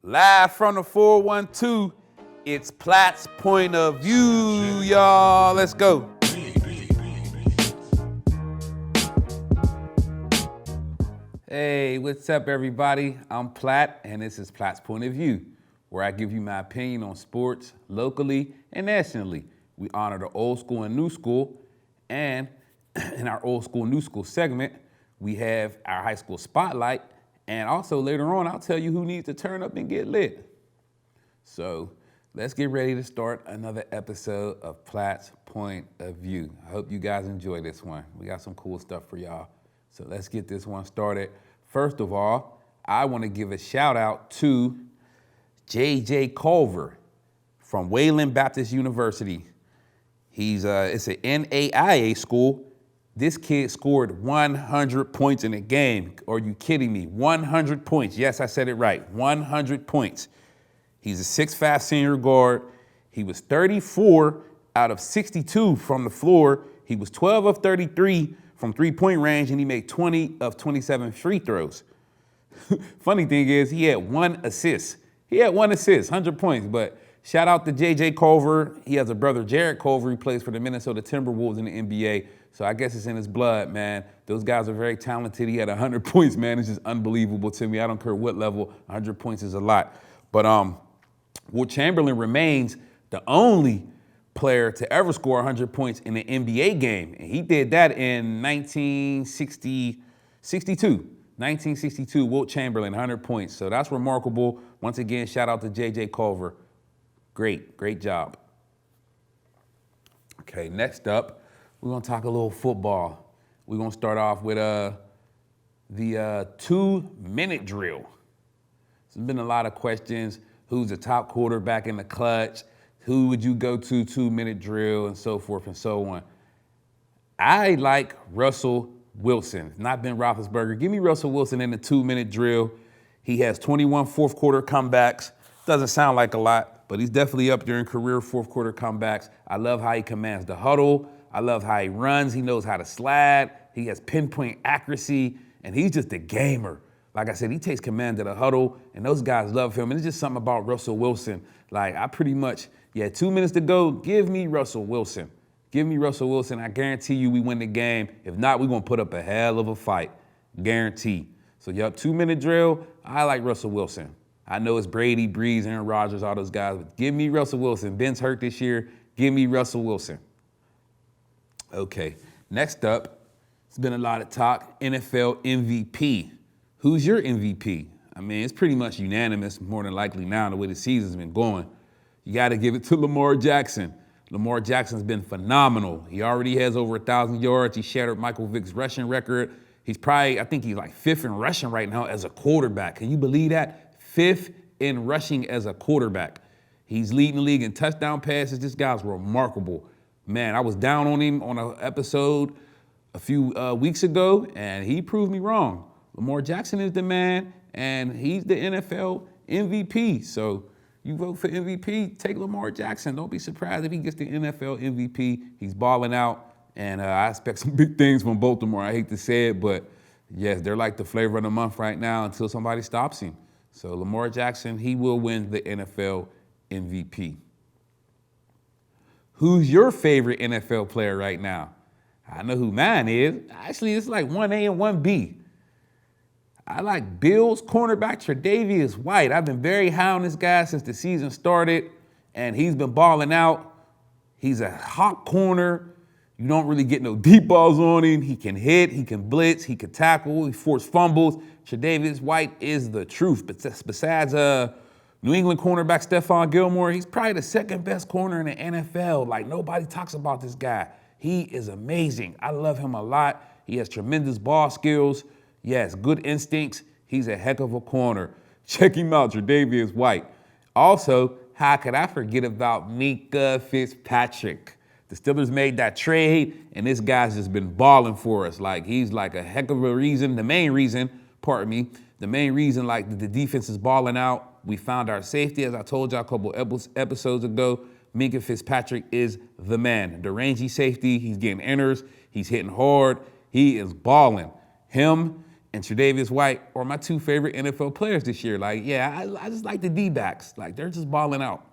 Live from the 412, it's Platt's Point of View, y'all. Let's go. Hey, what's up, everybody? I'm Platt, and this is Platt's Point of View, where I give you my opinion on sports locally and nationally. We honor the old school and new school, and in our old school, new school segment, we have our high school spotlight. And also later on, I'll tell you who needs to turn up and get lit. So let's get ready to start another episode of Platt's Point of View. I hope you guys enjoy this one. We got some cool stuff for y'all. So let's get this one started. First of all, I want to give a shout out to J.J. Culver from Wayland Baptist University. It's an NAIA school. This kid scored 100 points in a game. Are you kidding me? 100 points. Yes, I said it right. 100 points. He's a 6'5" senior guard. He was 34 out of 62 from the floor. He was 12 of 33 from three-point range, and he made 20 of 27 free throws. Funny thing is, he had one assist. 100 points, but shout out to J.J. Culver. He has a brother, Jared Culver. He plays for the Minnesota Timberwolves in the NBA. So I guess it's in his blood, man. Those guys are very talented. He had 100 points, man. It's just unbelievable to me. I don't care what level, 100 points is a lot. But Wilt Chamberlain remains the only player to ever score 100 points in an NBA game. And he did that in 1962. 1962, Wilt Chamberlain, 100 points. So that's remarkable. Once again, shout out to J.J. Culver. Great job. Okay, next up, we're going to talk a little football. We're going to start off with the 2-minute drill. There's been a lot of questions. Who's the top quarterback in the clutch? Who would you go to 2-minute drill, and so forth and so on. I like Russell Wilson, not Ben Roethlisberger. Give me Russell Wilson in the 2-minute drill. He has 21 fourth quarter comebacks. Doesn't sound like a lot, but he's definitely up there in career fourth quarter comebacks. I love how he commands the huddle. I love how he runs. He knows how to slide. He has pinpoint accuracy, and he's just a gamer. Like I said, he takes command of the huddle, and those guys love him. And it's just something about Russell Wilson. Like, I pretty much, 2 minutes to go, give me Russell Wilson. Give me Russell Wilson. I guarantee you we win the game. If not, we're going to put up a hell of a fight. Guarantee. So, 2-minute drill, I like Russell Wilson. I know it's Brady, Breeze, Aaron Rodgers, all those guys, but give me Russell Wilson. Ben's hurt this year. Give me Russell Wilson. Okay, next up, it's been a lot of talk, NFL MVP. Who's your MVP? I mean, it's pretty much unanimous, more than likely now, the way the season's been going. You got to give it to Lamar Jackson. Lamar Jackson's been phenomenal. He already has over 1,000 yards. He shattered Michael Vick's rushing record. He's probably, I think he's like 5th in rushing right now as a quarterback. Can you believe that? 5th in rushing as a quarterback. He's leading the league in touchdown passes. This guy's remarkable. Man, I was down on him on an episode a few weeks ago, and he proved me wrong. Lamar Jackson is the man, and he's the NFL MVP. So you vote for MVP, take Lamar Jackson. Don't be surprised if he gets the NFL MVP. He's balling out, and I expect some big things from Baltimore. I hate to say it, but yes, they're like the flavor of the month right now until somebody stops him. So Lamar Jackson, he will win the NFL MVP. Who's your favorite NFL player right now? I know who mine is. Actually, it's like 1A and 1B. I like Bills cornerback Tre'Davious White. I've been very high on this guy since the season started, and he's been balling out. He's a hot corner. You don't really get no deep balls on him. He can hit, he can blitz, he can tackle, he forced fumbles. Tre'Davious White is the truth. But besides New England cornerback Stephon Gilmore, he's probably the second best corner in the NFL. Like, nobody talks about this guy. He is amazing. I love him a lot. He has tremendous ball skills. Yes, good instincts. He's a heck of a corner. Check him out, Tre'Davious White. Also, how could I forget about Minkah Fitzpatrick? The Steelers made that trade, and this guy's just been balling for us. Like, he's like a heck of a reason, the main reason like the defense is balling out. We found our safety, as I told y'all a couple episodes ago. Minkah Fitzpatrick is the man. The rangy safety, he's getting enters, he's hitting hard, he is balling. Him and Tre'Davious White are my two favorite NFL players this year. Like, yeah, I just like the D-backs. Like, they're just balling out.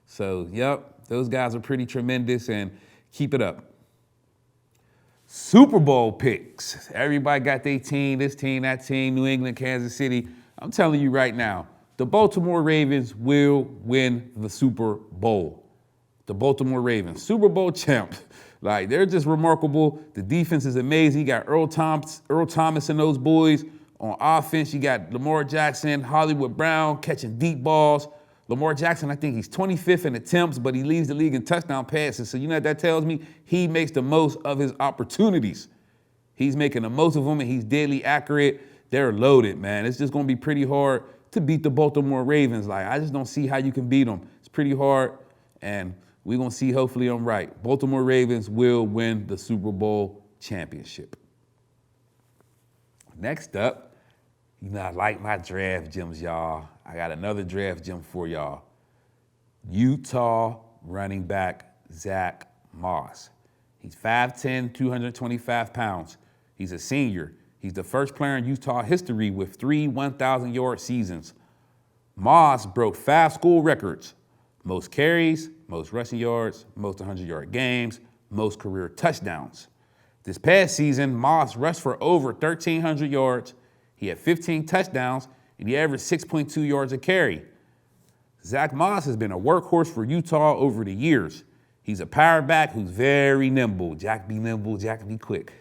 So, yep, those guys are pretty tremendous, and keep it up. Super Bowl picks. Everybody got their team, this team, that team, New England, Kansas City. I'm telling you right now, the Baltimore Ravens will win the Super Bowl. The Baltimore Ravens, Super Bowl champ. Like, they're just remarkable. The defense is amazing. You got Earl Thomas and those boys. On offense, you got Lamar Jackson, Hollywood Brown catching deep balls. Lamar Jackson, I think he's 25th in attempts, but he leads the league in touchdown passes. So you know what that tells me? He makes the most of his opportunities. He's making the most of them, and he's deadly accurate. They're loaded, man. It's just going to be pretty hard to beat the Baltimore Ravens. Like, I just don't see how you can beat them. It's pretty hard, and we're going to see, hopefully I'm right. Baltimore Ravens will win the Super Bowl championship. Next up, you know I like my draft gems, y'all. I got another draft gem for y'all. Utah running back Zach Moss. He's 5'10", 225 pounds. He's a senior. He's the first player in Utah history with 3 1,000-yard seasons. Moss broke 5 school records: most carries, most rushing yards, most 100-yard games, most career touchdowns. This past season, Moss rushed for over 1,300 yards. He had 15 touchdowns, and he averaged 6.2 yards a carry. Zach Moss has been a workhorse for Utah over the years. He's a power back who's very nimble. Jack be nimble, Jack be quick.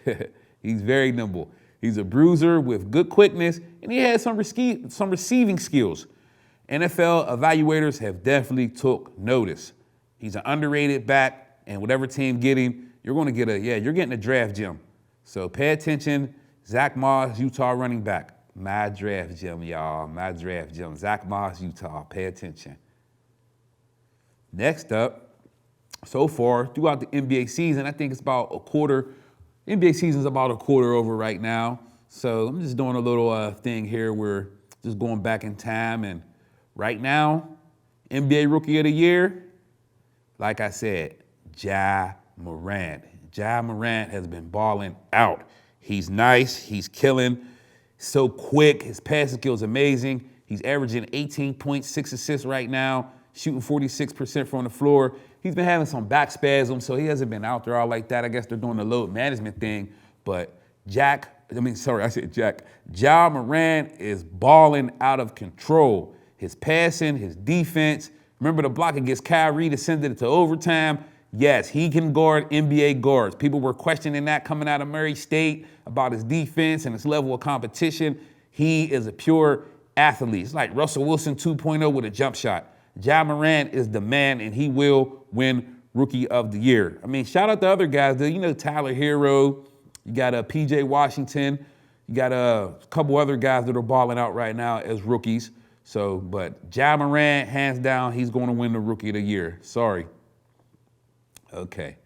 He's very nimble. He's a bruiser with good quickness, and he has some receiving skills. NFL evaluators have definitely took notice. He's an underrated back, and whatever team get him, you're getting a draft gem. So pay attention. Zach Moss, Utah running back. My draft gem, y'all. My draft gem. Zach Moss, Utah. Pay attention. Next up, so far throughout the NBA season, I think it's about a quarter. NBA season's about a quarter over right now. So I'm just doing a little thing here. We're just going back in time. And right now, NBA Rookie of the Year, like I said, Moran. Moran has been balling out. He's nice. He's killing. So quick. His passing skill is amazing. He's averaging 18.6 assists right now, shooting 46% from the floor. He's been having some back spasms, so he hasn't been out there all like that. I guess they're doing the load management thing. But Ja Moran is balling out of control. His passing, his defense. Remember the block against Kyrie to send it to overtime? Yes, he can guard NBA guards. People were questioning that coming out of Murray State about his defense and his level of competition. He is a pure athlete. It's like Russell Wilson 2.0 with a jump shot. Ja Moran is the man, and he will win Rookie of the Year. I mean, shout out to other guys. You know, Tyler Hero. You got P.J. Washington. You got a couple other guys that are balling out right now as rookies. So, but Ja Moran, hands down, he's going to win the Rookie of the Year. Sorry. Okay.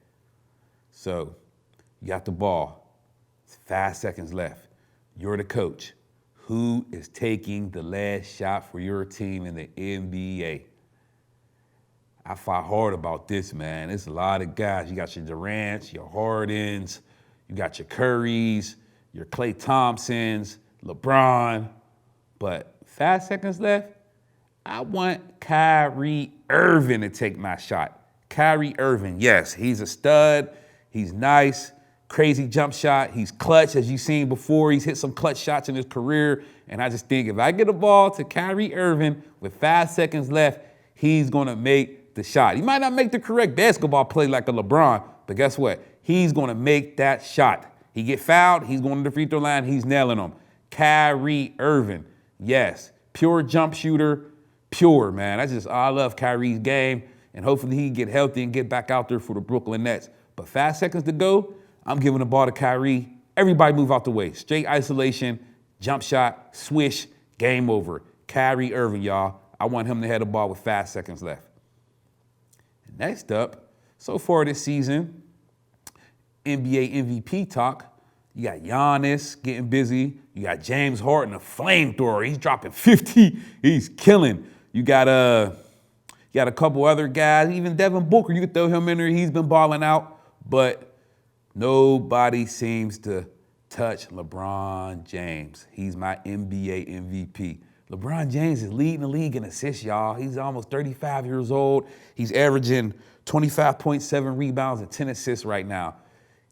So, you got the ball. It's 5 seconds left. You're the coach. Who is taking the last shot for your team in the NBA? I fought hard about this, man. There's a lot of guys. You got your Durants, your Hardens, you got your Currys, your Klay Thompsons, LeBron. But 5 seconds left, I want Kyrie Irving to take my shot. Kyrie Irving, yes, he's a stud. He's nice, crazy jump shot. He's clutch, as you've seen before. He's hit some clutch shots in his career. And I just think if I get a ball to Kyrie Irving with 5 seconds left, he's going to make the shot. He might not make the correct basketball play like a LeBron, but guess what? He's going to make that shot. He get fouled, he's going to the free throw line, he's nailing them. Kyrie Irving, yes, pure jump shooter, pure, man. I love Kyrie's game, and hopefully he can get healthy and get back out there for the Brooklyn Nets. But 5 seconds to go, I'm giving the ball to Kyrie. Everybody move out the way. Straight isolation, jump shot, swish, game over. Kyrie Irving, y'all. I want him to have the ball with 5 seconds left. Next up, so far this season, NBA MVP talk. You got Giannis getting busy. You got James Harden, a flamethrower. He's dropping 50. He's killing. You got a couple other guys. Even Devin Booker, you could throw him in there. He's been balling out. But nobody seems to touch LeBron James. He's my NBA MVP. LeBron James is leading the league in assists, y'all. He's almost 35 years old. He's averaging 25.7 rebounds and 10 assists right now.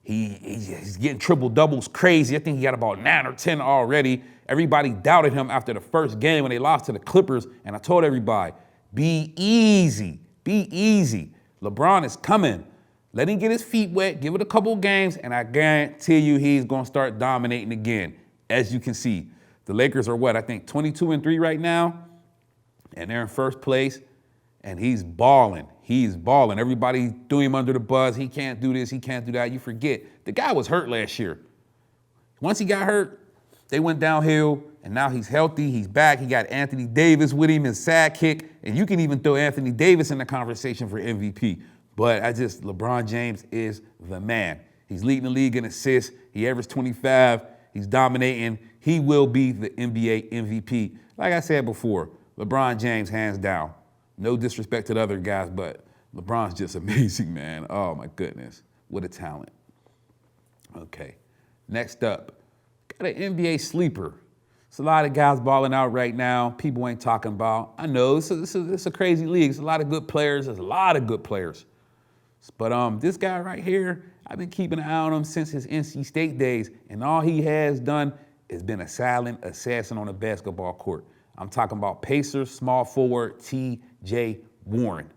He's getting triple doubles crazy. I think he got about 9 or 10 already. Everybody doubted him after the first game when they lost to the Clippers, and I told everybody, be easy, be easy. LeBron is coming. Let him get his feet wet, give it a couple games, and I guarantee you he's going to start dominating again. As you can see, the Lakers are what? I think 22-3 right now, and they're in first place, and he's balling. He's balling. Everybody threw him under the bus. He can't do this. He can't do that. You forget, the guy was hurt last year. Once he got hurt, they went downhill, and now he's healthy. He's back. He got Anthony Davis with him, his sidekick, and you can even throw Anthony Davis in the conversation for MVP. But LeBron James is the man. He's leading the league in assists. He averaged 25. He's dominating. He will be the NBA MVP. Like I said before, LeBron James, hands down. No disrespect to the other guys, but LeBron's just amazing, man. Oh, my goodness. What a talent. Okay, next up, got an NBA sleeper. It's a lot of guys balling out right now. People ain't talking about. I know, it's a crazy league. It's a lot of good players. There's a lot of good players. But this guy right here, I've been keeping an eye on him since his NC State days, and all he has done is been a silent assassin on the basketball court. I'm talking about Pacers small forward T.J. Warren.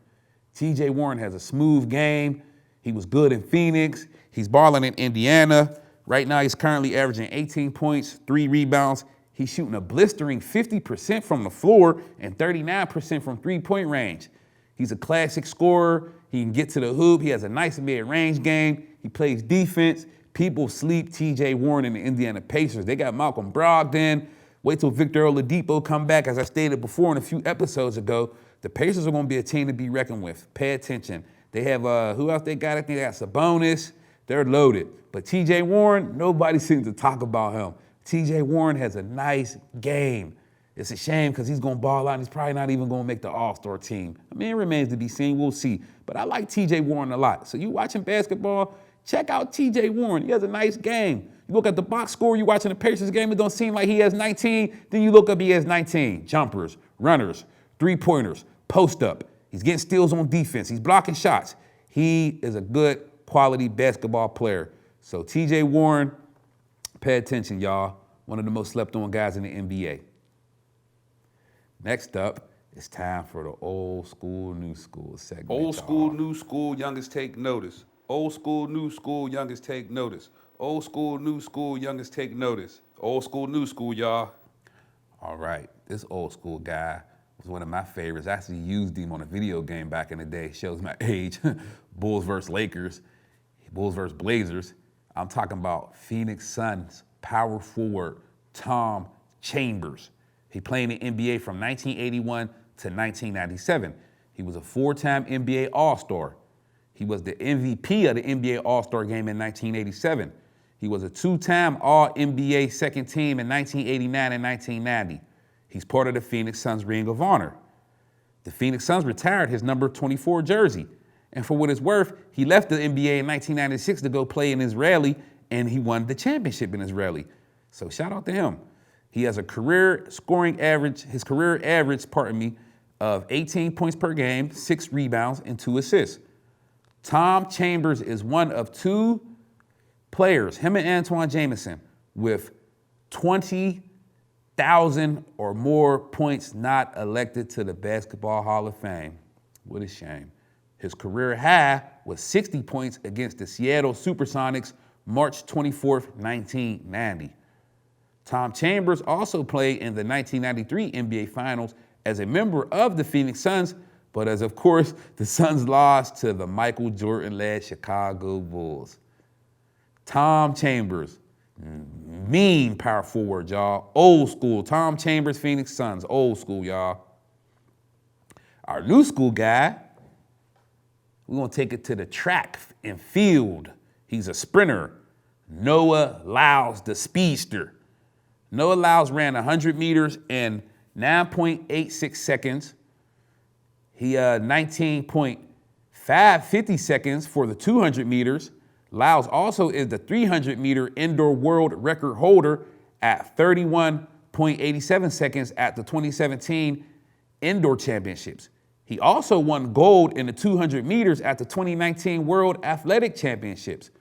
T.J. Warren has a smooth game. He was good in Phoenix. He's balling in Indiana. Right now, he's currently averaging 18 points, 3 rebounds. He's shooting a blistering 50% from the floor and 39% from three-point range. He's a classic scorer. He can get to the hoop. He has a nice mid-range game. He plays defense. People sleep T.J. Warren in the Indiana Pacers. They got Malcolm Brogdon. Wait till Victor Oladipo come back. As I stated before in a few episodes ago, the Pacers are going to be a team to be reckoned with. Pay attention. They have, who else they got? I think they got Sabonis. They're loaded. But T.J. Warren, nobody seems to talk about him. T.J. Warren has a nice game. It's a shame because he's going to ball out and he's probably not even going to make the All-Star team. I mean, it remains to be seen. We'll see. But I like T.J. Warren a lot. So you watching basketball, check out T.J. Warren. He has a nice game. You look at the box score, you watching the Pacers game, it don't seem like he has 19. Then you look up, he has 19. Jumpers, runners, three-pointers, post-up. He's getting steals on defense. He's blocking shots. He is a good quality basketball player. So T.J. Warren, pay attention, y'all. One of the most slept-on guys in the NBA. Next up, it's time for the old school, new school segment. Old school, new school, youngest take notice. Old school, new school, youngest take notice. Old school, new school, youngest take notice. Old school, new school, y'all. All right, this old school guy was one of my favorites. I actually used him on a video game back in the day. Shows my age. Bulls versus Lakers, Bulls versus Blazers. I'm talking about Phoenix Suns power forward Tom Chambers. He played in the NBA from 1981 to 1997. He was a 4-time NBA All-Star. He was the MVP of the NBA All-Star game in 1987. He was a 2-time All-NBA second team in 1989 and 1990. He's part of the Phoenix Suns Ring of Honor. The Phoenix Suns retired his number 24 jersey. And for what it's worth, he left the NBA in 1996 to go play in Israeli, and he won the championship in Israeli. So shout out to him. He has a career average of 18 points per game, 6 rebounds, and 2 assists. Tom Chambers is one of 2 players, him and Antoine Jamison, with 20,000 or more points not elected to the Basketball Hall of Fame. What a shame. His career high was 60 points against the Seattle Supersonics, March 24th, 1990. Tom Chambers also played in the 1993 NBA Finals as a member of the Phoenix Suns, but as, of course, the Suns lost to the Michael Jordan-led Chicago Bulls. Tom Chambers, mean power forward, y'all. Old school. Tom Chambers, Phoenix Suns. Old school, y'all. Our new school guy, we're going to take it to the track and field. He's a sprinter. Noah Lyles, the speedster. Noah Lyles ran 100 meters in 9.86 seconds. He 19.550 seconds for the 200 meters, Lyles also is the 300-meter indoor world record holder at 31.87 seconds at the 2017 Indoor Championships. He also won gold in the 200 meters at the 2019 World Athletic Championships.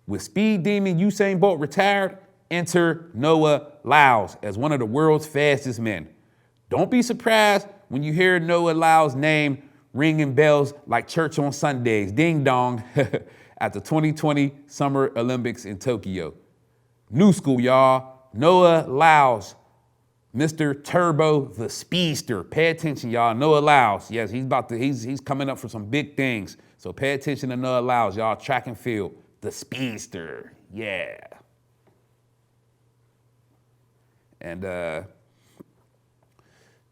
With speed demon Usain Bolt retired, enter Noah Lyles as one of the world's fastest men. Don't be surprised when you hear Noah Lyles' name ringing bells like church on Sundays, ding dong, at the 2020 Summer Olympics in Tokyo. New school, y'all. Noah Lyles, Mr. Turbo the Speedster. Pay attention, y'all. Noah Lyles. Yes, he's coming up for some big things. So pay attention to Noah Lyles, y'all. Track and field. The Speedster. Yeah. And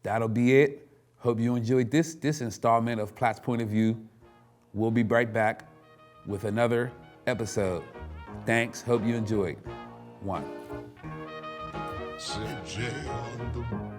that'll be it. Hope you enjoyed this installment of Platt's Point of View. We'll be right back with another episode. Thanks. Hope you enjoyed. 1. CJ on the